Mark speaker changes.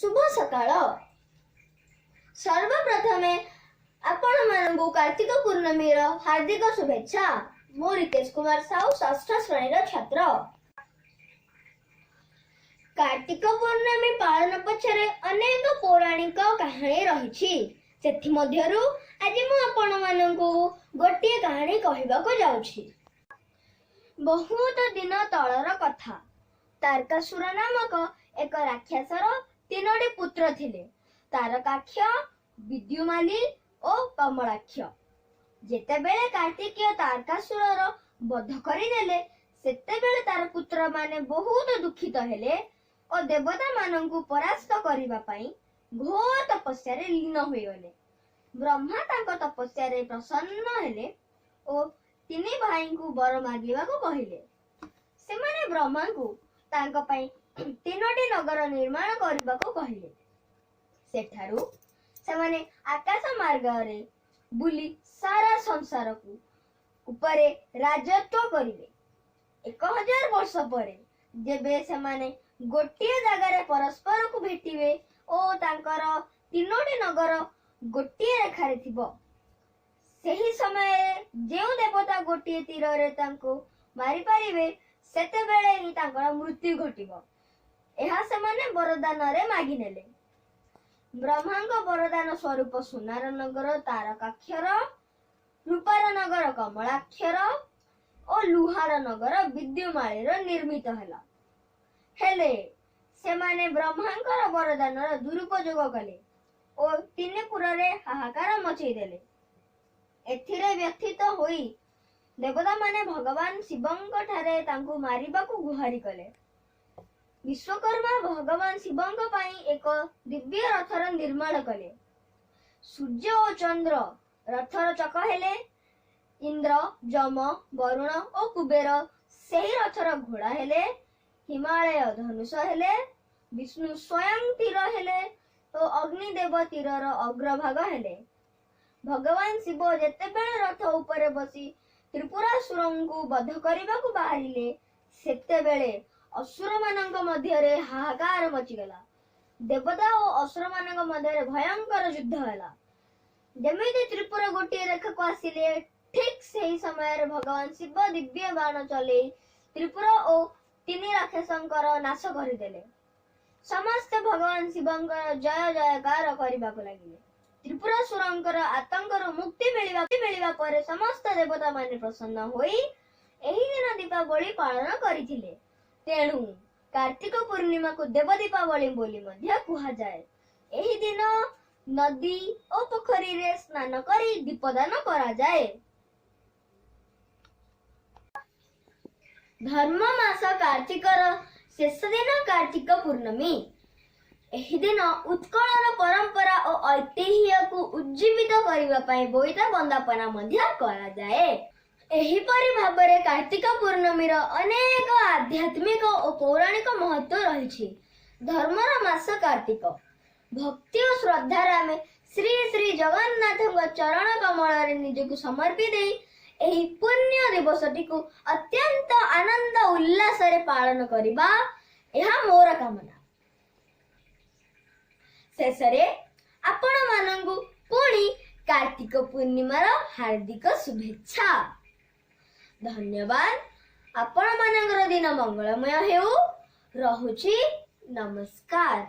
Speaker 1: शुभ सकाळ। सर्वप्रथमे आपण मानू कार्तिक पूर्णमीर हार्दिक शुभेच्छा। मो रितेश कुमार साहू षष्ठ श्रेणीर छात्र। कार्तिक पूर्णमी पालन पछरे अनेक पौराणिक कहानी रही। सेथि मध्यरु आज मु आपण मानू गोटे कहानी कहबाको जाउछि। बहुत दिन तळर कथा। तारकासुर नामक एक राक्षसर तीनोटी पुत्र थिले। तारकाक्ष, विद्युमाली और कमलाक्ष। जेतेबेले कार्तिकेय तारकासुरर वध करिदेले सेतेबेले तार पुत्र माने बहुत दुखित हेले और देवता मानंकु परास्त करिबा पई घोर तपस्या रे लीन होइगले। ब्रह्मा तांको तपस्या रे प्रसन्न हेले और तिनी भाईंकु वर मागिबाकु कहिले। सेमाने ब्रह्मांकु तांको पई तीनोटी नगर निर्माण करबाकु कहिले। सेठारु सेमाने आकाश मार्ग रे बुली सारा संसार को उपरे राजत्व करिवे। 1000 वर्ष परे जेबे सेमाने गोटिए जगार परस्पर को भेटिवे ओ तांकर तीनोटी नगर गोटिए रेखा रे थिबो। सेही समय जेउ देवता गोटिए तीर रे तांको मारि पारिवे सेतेबेले ही तांकर मृत्यु घटिबो। एहा सेमाने वरदान रे मागी नेले। ब्रह्मांग वरदान स्वरूप सोनार नगर तारकाक्षर, रूपार नगर कमलाक्षर और लुहार नगर विद्युमालीर निर्मित हेला। हेले सेमाने ब्रह्मांकर वरदान दुरुपयोग कले और तीनपुर रे हाहाकार मचई देले। एथिरे व्यथित होई देवता माने भगवान शिवंक ठारे तांको मारिबाकु गुहारी कले। विश्वकर्मा भगवान शिवंक पाई एक दिव्य रथर निर्माण कले। सूर्य और चंद्र रथर चक हेले। इंद्र, जम, वरुण और कुबेर सेही रथर घोड़ा हेले। हिमालय धनुष हेले। विष्णु स्वयं तीर हेले तो अग्निदेव तीरर अग्रभाग हेले। भगवान शिव जेतेबेले रथ उपरे बसी त्रिपुरासुरंकु वध करिबाकु बाहरिले सेतेबेले असुर मानक मध्य रे हाहाकार मचिगला। देवता और असुर मानक मध्य रे भयंकर युद्ध होला। जेमिति त्रिपुरा गोटे रेखा को आसिले ठीक सही समय रे भगवान शिव दिव्य बाण चले त्रिपुरा और तीन राक्षसंकर नाश करिदेले। समस्त भगवान शिवंकर जय जयकार करिबाकु लागिले। त्रिपुरासुरंकर आतंकर मुक्ति मिलिबा परे समस्त देवता माने प्रसन्न होई एही दिन दीपावली पालन करिथिले। तेणु कार्तिक पूर्णिमा को देव दीपावली बोली मध्य कुहा जाए। एही दिन नदी और पोखरी रे स्नान करी दीपदान करा जाए। धर्म मास कार्तिकर शेष दिन कार्तिक पूर्णमी। एही दिन उत्कलर परंपरा और ऐतिह्य को उज्जीवित करिबा पई बोईता बंदापना मध्य करा जाए। एहीपरि भाबरे कार्तिक पूर्णमीर अनेक आध्यात्मिक और पौराणिक महत्व रही। धर्मर मास कार्तिक भक्ति और श्रद्धार आमे श्री श्री जगन्नाथ चरण कमल रे निजको समर्पी दे एही पुण्य दिवसटी को अत्यंत आनंद उल्लास रे पालन करिबा एहा मोर कामना। शेषरे आपण मानंगु पुणी कार्तिक पूर्णिमार हार्दिक शुभेच्छा। धन्यवाद। आपण मानंगर दिन मंगलमय हेउ। रहुछि। नमस्कार।